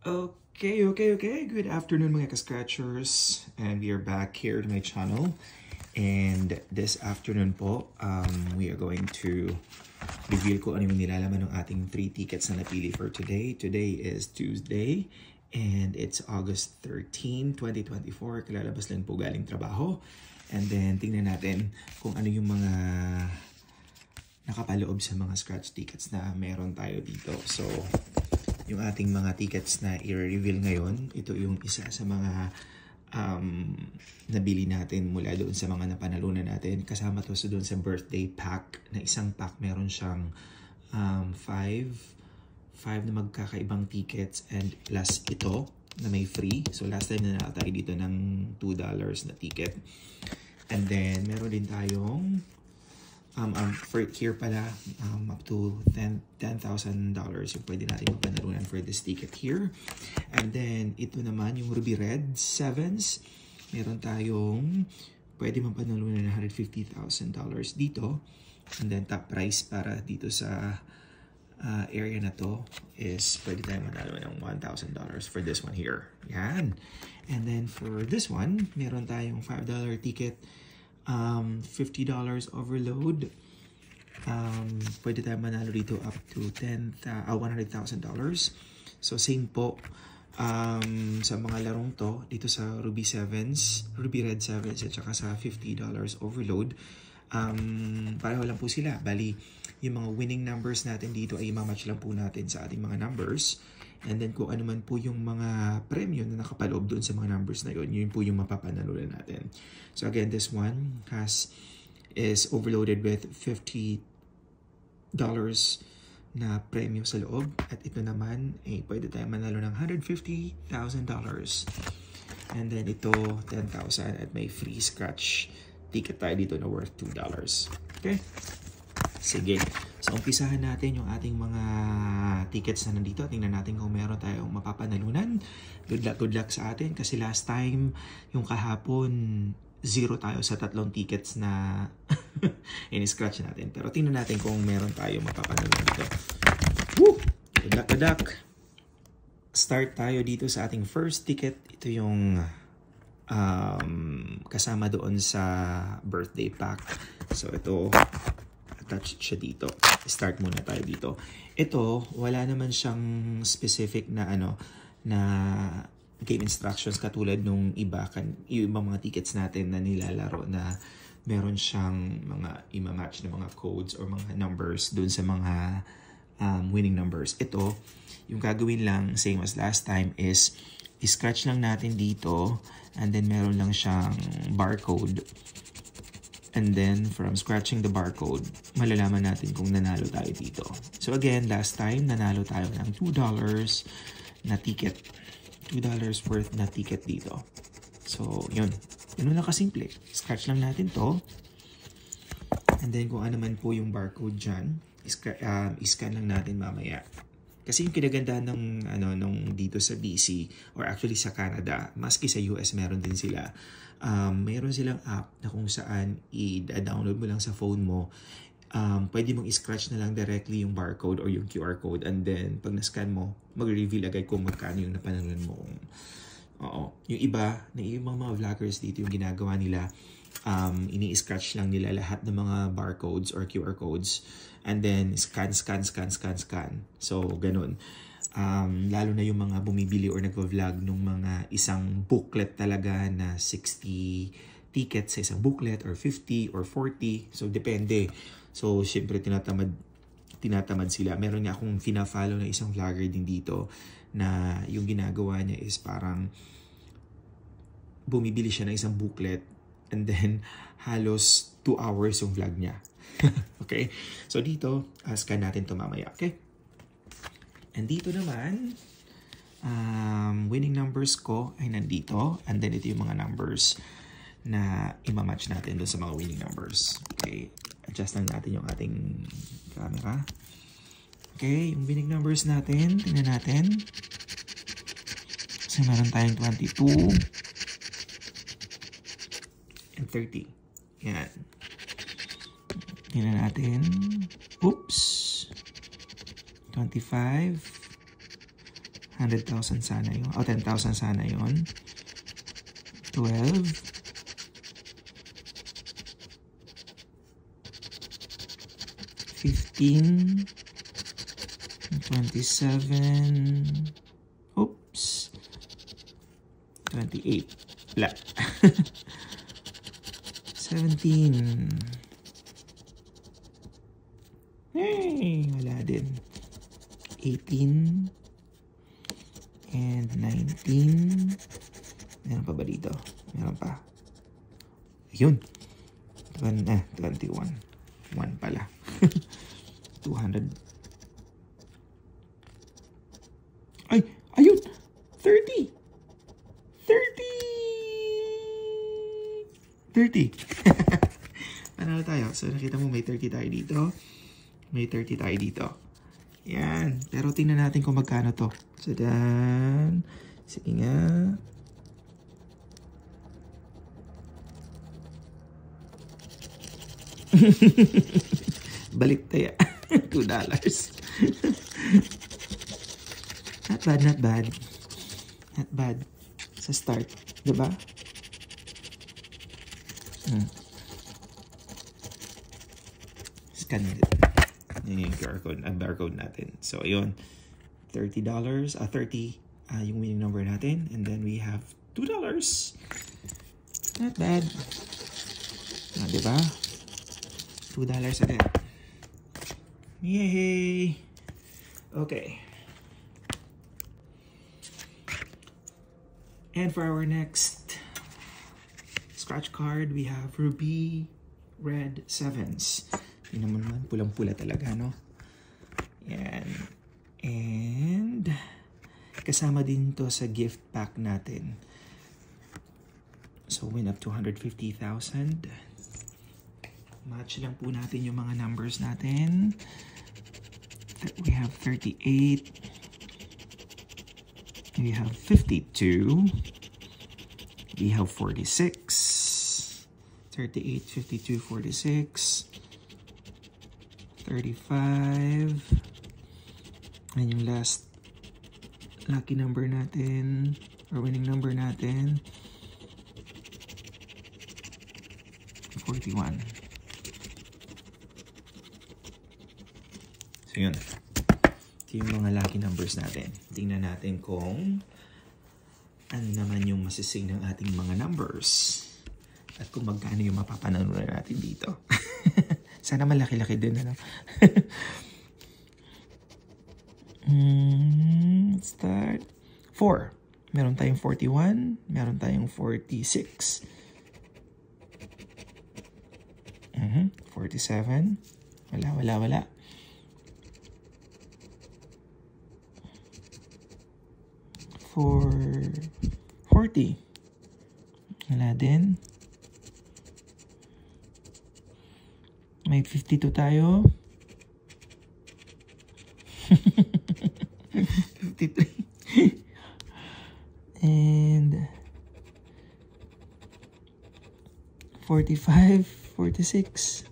Okay. Good afternoon mga ka-scratchers. And we are back here to my channel. And this afternoon po, we are going to reveal ko ano yung nilalaman ng ating 3 tickets na napili for today. Today is Tuesday. And it's August 13, 2024. Kalalabas lang po galing trabaho. And then tingnan natin kung ano yung mga nakapaloob sa mga scratch tickets na meron tayo dito. So, yung ating mga tickets na i-reveal ngayon, ito yung isa sa mga nabili natin mula doon sa mga napanalunan natin. Kasama to sa doon sa birthday pack, na isang pack meron siyang 5 na magkakaibang tickets and plus ito na may free. So last time na tayo dito ng $2 na ticket. And then meron din tayong for here pala, up to $10,000 yung pwede natin mapanalunan for this ticket here. And then, ito naman, yung Ruby Red 7s. Meron tayong pwede mapanalunan ng $150,000 dito. And then, top price para dito sa area na to is pwede tayong manalo ng $1,000 for this one here. Yan. And then, for this one, meron tayong $5 ticket. $50 overload. Pwede tayo manalo dito up to $100,000. So same po sa mga larong to dito sa Ruby 7s, Ruby Red 7s at saka sa $50 overload. Pareho lang po sila. Bali, yung mga winning numbers natin dito ay i-match lang po natin sa ating mga numbers. And then kung ano man po yung mga premyo na nakapaloob doon sa mga numbers na yun, yun po yung mapapanalunan natin. So again, this one is overloaded with $50 na premyo sa loob. At ito naman, pwede tayo manalo ng $150,000. And then ito, $10,000 at may free scratch ticket tayo dito na worth $2. Okay? Sige. So, umpisahan natin yung ating mga tickets na nandito. Tingnan natin kung meron tayong mapapanalunan. Good luck sa atin. Kasi last time, yung kahapon, 0 tayo sa 3 tickets na in-scratch natin. Pero tingnan natin kung meron tayong mapapanalunan dito. Woo! Good luck. Start tayo dito sa ating first ticket. Ito yung kasama doon sa birthday pack. So, ito attach siya dito. Start muna tayo dito. Ito, wala naman siyang specific na na game instructions katulad nung ibang mga tickets natin na nilalaro na meron siyang mga ima-match na mga codes or mga numbers dun sa mga winning numbers. Ito, yung gagawin lang, same as last time, is i-scratch lang natin dito and then meron lang siyang barcode. And then, from scratching the barcode, malalaman natin kung nanalo tayo dito. So again, last time, nanalo tayo ng $2 na ticket. $2 worth na ticket dito. So, yun. Yun lang kasimple. Scratch lang natin to. And then, kung ano man po yung barcode dyan, iscan lang natin mamaya. Kasi yung kinagandahan nung dito sa BC, or actually sa Canada, maski sa US meron din sila, mayroon silang app na kung saan i-download mo lang sa phone mo. Pwede mong i-scratch na lang directly yung barcode or yung QR code, and then pag na-scan mo, mag-reveal agad kung magkano yung napanalunan mo. Yung iba, yung mga vloggers dito, yung ginagawa nila, ini-scratch lang nila lahat ng mga barcodes or QR codes, and then scan. So, ganun. Lalo na yung mga bumibili or nagva-vlog ng mga isang booklet talaga na 60 tickets sa isang booklet or 50 or 40. So, depende. So, syempre tinatamad sila. Meron nga akong fina-follow na isang vlogger din dito na yung ginagawa niya is parang bumibili siya ng isang booklet and then halos 2 hours yung vlog niya. Okay? So, dito, scan natin to mamaya. Okay? And dito naman, winning numbers ko ay nandito. And then ito yung mga numbers na ima-match natin doon sa mga winning numbers. Okay, adjust lang natin yung ating camera. Okay, yung winning numbers natin, tingnan natin. Kasi meron tayong 22 and 30. Yan. Tingnan natin. Oops. 25, 100,000 sana yun. O, 10,000 sana yun. 12. 15. 27. Oops. 28. Wala. 17. Hey, wala din. 18. And 19. Meron pa ba dito? Meron pa. Ayun. 21. 1 pala. 200. Ay! Ayun! 30! 30! 30! Panalo tayo. So, nakita mo may 30 tayo dito. May 30 tayo dito. Yan. Pero tingnan natin kung magkano to. So, dan. Sige nga. Balik tayo. $2. Not bad, not bad. Not bad. Sa start. Diba? Scan it. Yung QR code, barcode natin. So, ayun. $30. 30 yung winning number natin. And then we have $2. Not bad. Diba? $2 agad. Yay! Okay. And for our next scratch card, we have Ruby Red Sevens. Yun naman, pulang-pula talaga, no? Yan. And kasama din to sa gift pack natin. So, win up to 150,000. Match lang po natin yung mga numbers natin. We have 38. We have 52. We have 46. 38, 52, 46. 35. And yung last lucky number natin, or winning number natin, 41. So yun. Ito yung mga lucky numbers natin. Tingnan natin kung ano naman yung masising ng ating mga numbers. At kung magkano yung mapapanalo natin dito. Sana malaki-laki din, ano? Start. 4. Meron tayong 41. Meron tayong 46. 47. Wala. 40. Wala din. May 52 tayo. 53. And 45, 46.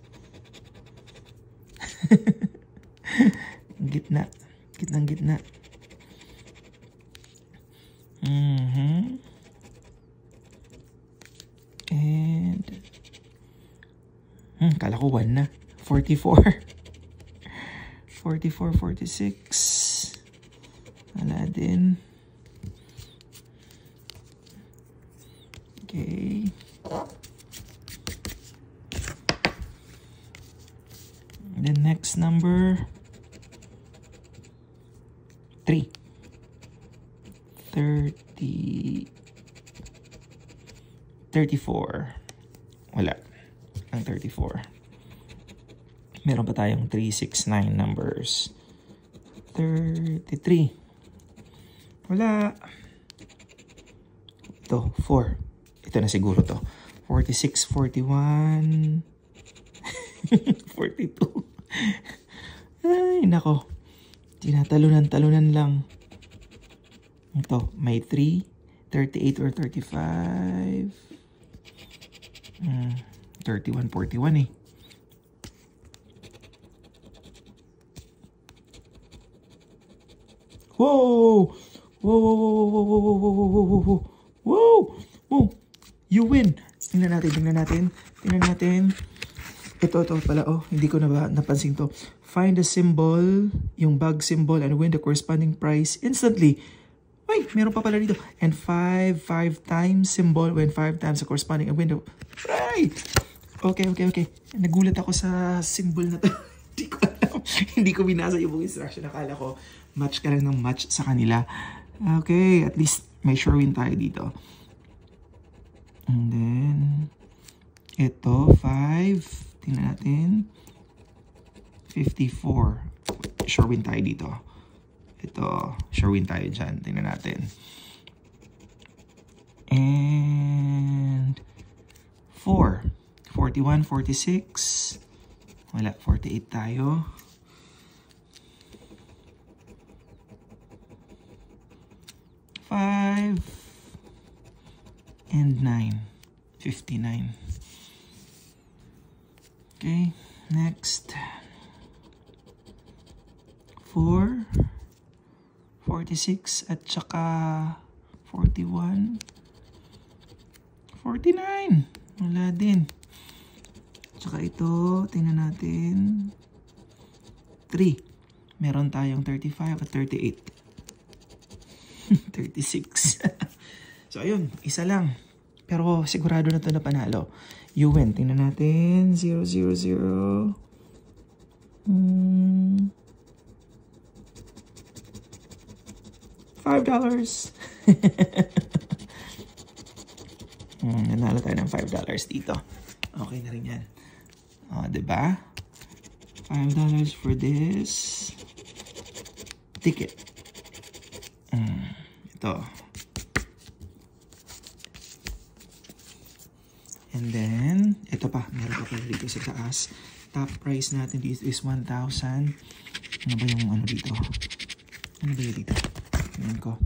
Gitna. Gitna. And kala ko 1 na. 44. 44, 46. Wala din. Okay. The next number, 3. 34. Wala. Ang 34. Meron pa tayong 3, 6, 9 numbers. 33. Wala. Ito, 4. Ito na siguro to. 46, 41. 42. Ay, nako. Tinatalunan lang. Ito, may 3, 38 or 35. 31, 41 eh. Whoa! Whoa, whoa, whoa, whoa, whoa, whoa, whoa, whoa, whoa, whoa, whoa, whoa, you win. Tingnan natin, tingnan natin, tingnan natin. Ito pala, oh, hindi ko na ba napansin to. Find a symbol, yung bag symbol, and win the corresponding prize instantly. Wait, meron pa pala dito. And 5 times symbol, win 5 times the corresponding and win the... Right! Okay. Nagulat ako sa symbol na to. Hindi ko alam. Hindi ko binasa yung instruction. Nakala ko, match ka lang ng match sa kanila. Okay, at least may sure win tayo dito. And then, ito, 5. Tingnan natin. 54. Sure win tayo dito. Ito, sure win tayo dyan. Tingnan natin. And 4. 41, 46. Wala, 48 tayo. 5 and 9. 59. Okay, next. 4. 46 at saka 41. 49. Wala din. Tsaka ito, tingnan natin. 3. Meron tayong 35 at 38. 36. So, ayun. Isa lang. Pero sigurado na ito na panalo. You win. Tingnan natin. 0, 0, 0. $5. Nanalo tayo ng $5 dito. Okay na rin yan. O, diba? $5 for this ticket. Ito. And then, ito pa. Meron pa pala dito sa taas. Top price natin dito is 1,000. Ano ba yung ano dito? Ano ba yung dito? Tingnan ko.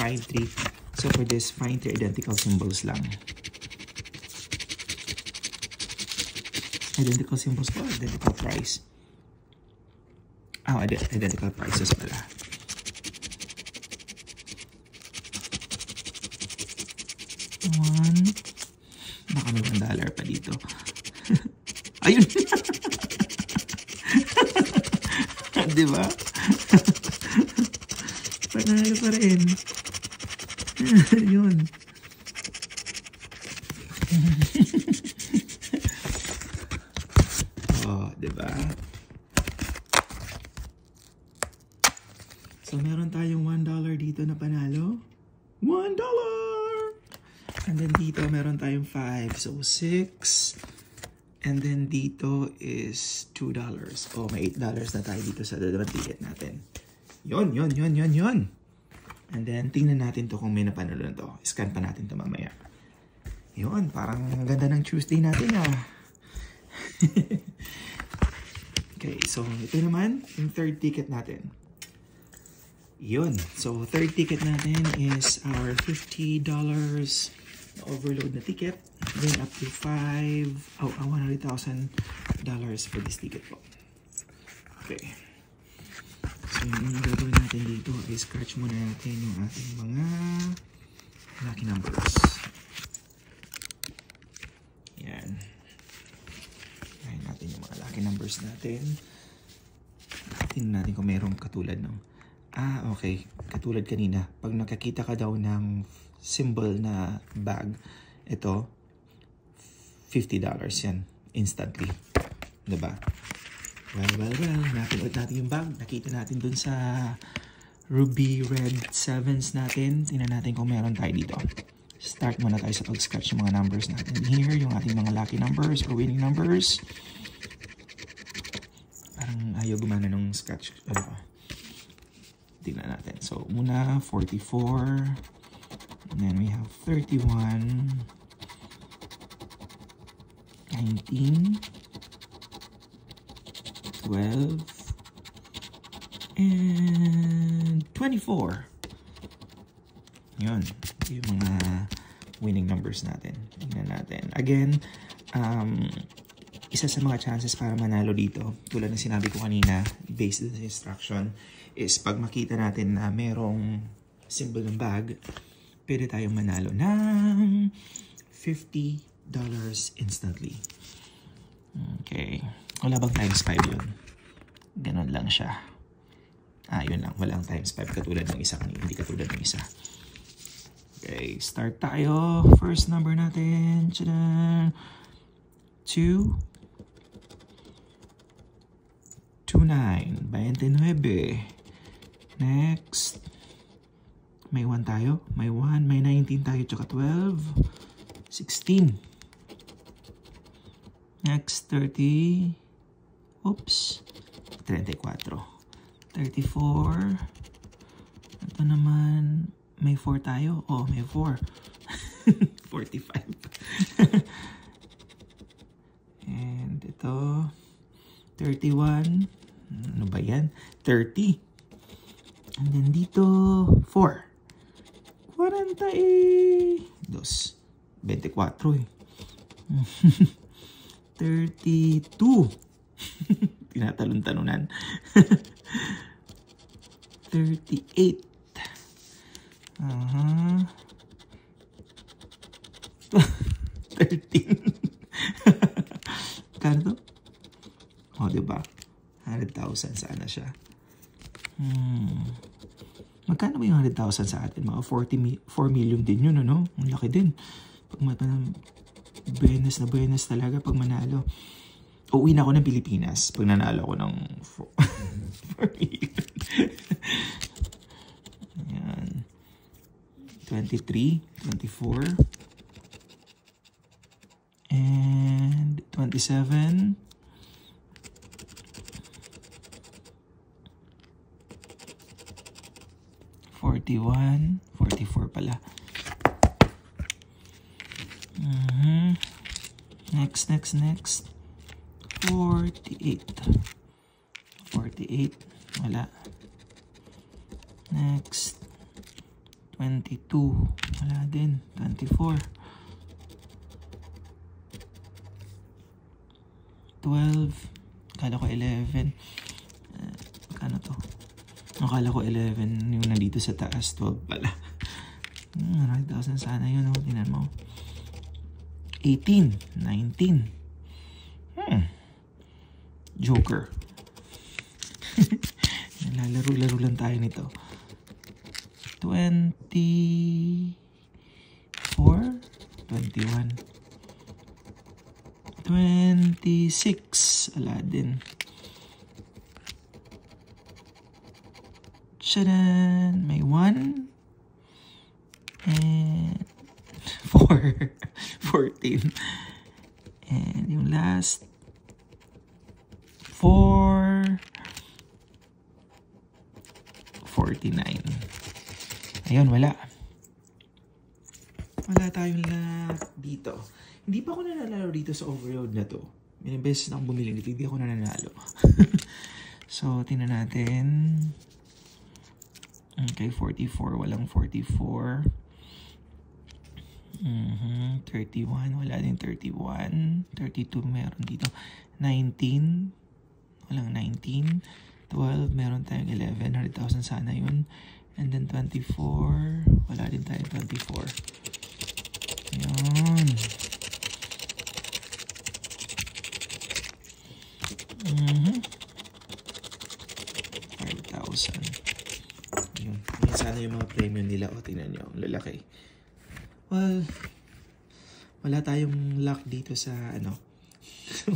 5-3. So for this, find 3 identical symbols lang. Identical symbols to identical price. Identical prices pala. Baka may $1 pa dito. Ayun! Diba? Panalo pa rin. Yun. Oh, diba? So, meron tayong $1 dito na panalo. $1! And then dito, meron tayong 5. So, 6. And then dito is $2. Oh, may $8 na tayo dito sa dalawang ticket natin. Yun. And then, tingnan natin to kung may napanalo na to. Scan pa natin to mamaya. Yun, parang ganda ng Tuesday natin ah. Okay, so ito naman, yung third ticket natin. Yun, so third ticket natin is our $50 overload na ticket. Going up to $100,000 for this ticket po. Okay. So yung unang gagawin natin dito ay scratch muna natin yung ating mga lucky numbers. Yan. Ayan natin yung mga lucky numbers natin. Tingnan natin kung mayroong katulad ng... okay. Katulad kanina. Pag nakakita ka daw ng symbol na bag, ito, $50 yan. Instantly. Diba? Well. Napinood natin yung bag. Nakita natin dun sa ruby red 7s natin. Tingnan natin kung meron tayo dito. Start muna tayo sa pag-scratch yung mga numbers natin. Here, yung ating mga lucky numbers or winning numbers. Parang ayaw gumana nung scratch. Tingnan natin. So, muna 44. And then we have 31. 19. 12 and 24. Yun. Yung mga winning numbers natin. Tingnan natin. Again, isa sa mga chances para manalo dito, tulad ng sinabi ko kanina, based on the instruction, is pag makita natin na merong symbol ng bag, pwede tayong manalo ng $50 instantly. Okay. Wala bang times 5 yun? Ganon lang siya. Yun lang. Walang times 5 katulad ng isa kanina. Hindi katulad ng isa. Okay. Start tayo. First number natin. 2. 29. 29. Next. May 1 tayo. May 1. May 19 tayo. Tsaka 12. 16. Next. 30. Oops. 34. 34. Ito naman. May 4 tayo. Oh, may 4. 45. And ito. 31. Ano ba yan? 30. And then dito, 4. 42. 24 eh. 32. Tinatalon-talunan. 38. 13. Kano to? O, diba? 100,000 sana siya. Magkano ba yung 100,000 sa atin? Mga 4 million din yun, ano? Ang laki din. Pag buenas na buenas talaga pag manalo. Uuwi na ako ng Pilipinas pag nanalo ako ng 4 million. Ayan. 23, 24, and 27, 41, 44 pala. Next. 48. 48. Wala. Next. 22. Wala din. 24. 12. Akala ko 11. Kano to? Akala ko 11 yung nandito sa taas. 12 pala. 100,000 sana yun. Oh. Tingnan mo. 18. 19. Joker. Lalaro-laro lang tayo nito. 24. 21. 26. Aladdin. Tchadan! May 1. And 4. 14. And yung last 4. 49. Ayun, wala. Wala tayong luck dito. Hindi pa ako nanalo dito sa overload na to. May beses na akong bumili nito, hindi ako nanalo. So, tingnan natin. Okay, 44. Walang 44. 31. Wala din 31. 32 meron dito. 19. Walang 19. 12. Meron tayong 11. 100,000 sana yun. And then 24. Wala din tayong 24. Ayan. 5,000. Ayan. Ayan sana yung mga premium nila. O, tingnan nyo. Ang lalaki. Well, wala tayong luck dito sa ano.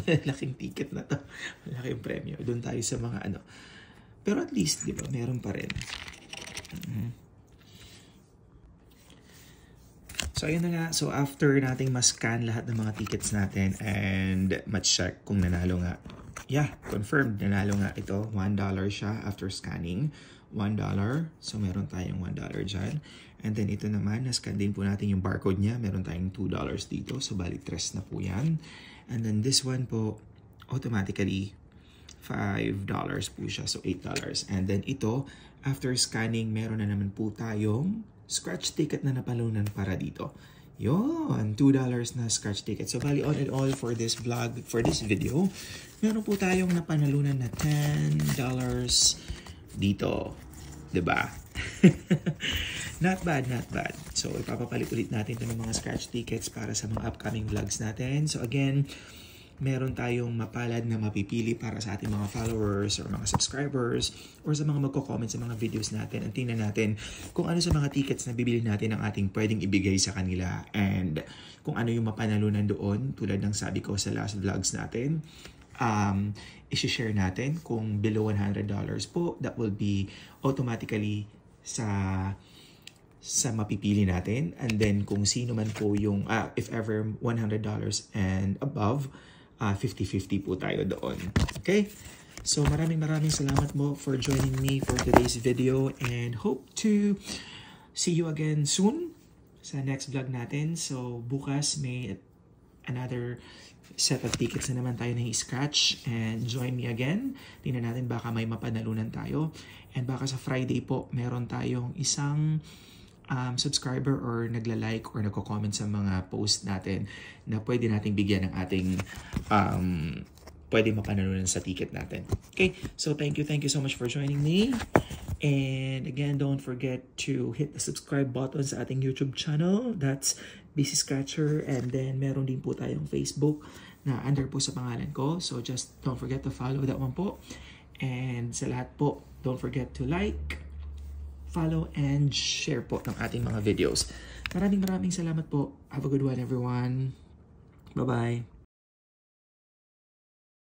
Malaking ticket na to. Malaking premyo. Doon tayo sa mga ano. Pero at least, di ba, meron pa rin. So, ayun na nga. So, after nating ma-scan lahat ng mga tickets natin and ma-check kung nanalo nga. Yeah, confirmed. Nanalo nga ito. $1 siya after scanning. $1. So, meron tayong $1 dyan. And then, ito naman, na-scan din po natin yung barcode niya. Meron tayong $2 dito. So, bali 3 na po yan. And then, this one po, automatically, $5 po siya. So, $8. And then, ito, after scanning, meron na naman po tayong scratch ticket na napalunan para dito. Yun, $2 na scratch ticket. So, bali all in all for this vlog, for this video, meron po tayong napanalunan na $10 dito. Diba? Not bad, not bad. So, ipapapalit ulit natin ito ng mga scratch tickets para sa mga upcoming vlogs natin. So, again, meron tayong mapalad na mapipili para sa ating mga followers or mga subscribers or sa mga magko-comment sa mga videos natin. At tingnan natin kung ano sa mga tickets na bibili natin ang ating pwedeng ibigay sa kanila and kung ano yung mapanalunan doon tulad ng sabi ko sa last vlogs natin. I-share natin kung below $100 po, that will be automatically sa mapipili natin. And then kung sino man po yung if ever $100 and above, 50-50 po tayo doon. Okay? So maraming salamat mo for joining me for today's video and hope to see you again soon sa next vlog natin. So bukas may another set of tickets na naman tayo na i-scratch and join me again. Tingnan natin baka may mapanalunan tayo. And baka sa Friday po meron tayong isang subscriber or nagla-like or nagko-comment sa mga post natin na pwede nating bigyan ng ating pwede mapanalunan sa ticket natin. Okay, so thank you so much for joining me. And again, don't forget to hit the subscribe button sa ating YouTube channel. That's BC Scratcher. And then meron din po tayong Facebook na under po sa pangalan ko. So just don't forget to follow that one po. And sa lahat po, don't forget to like, follow, and share po ng ating mga videos. Maraming salamat po. Have a good one, everyone. Bye-bye.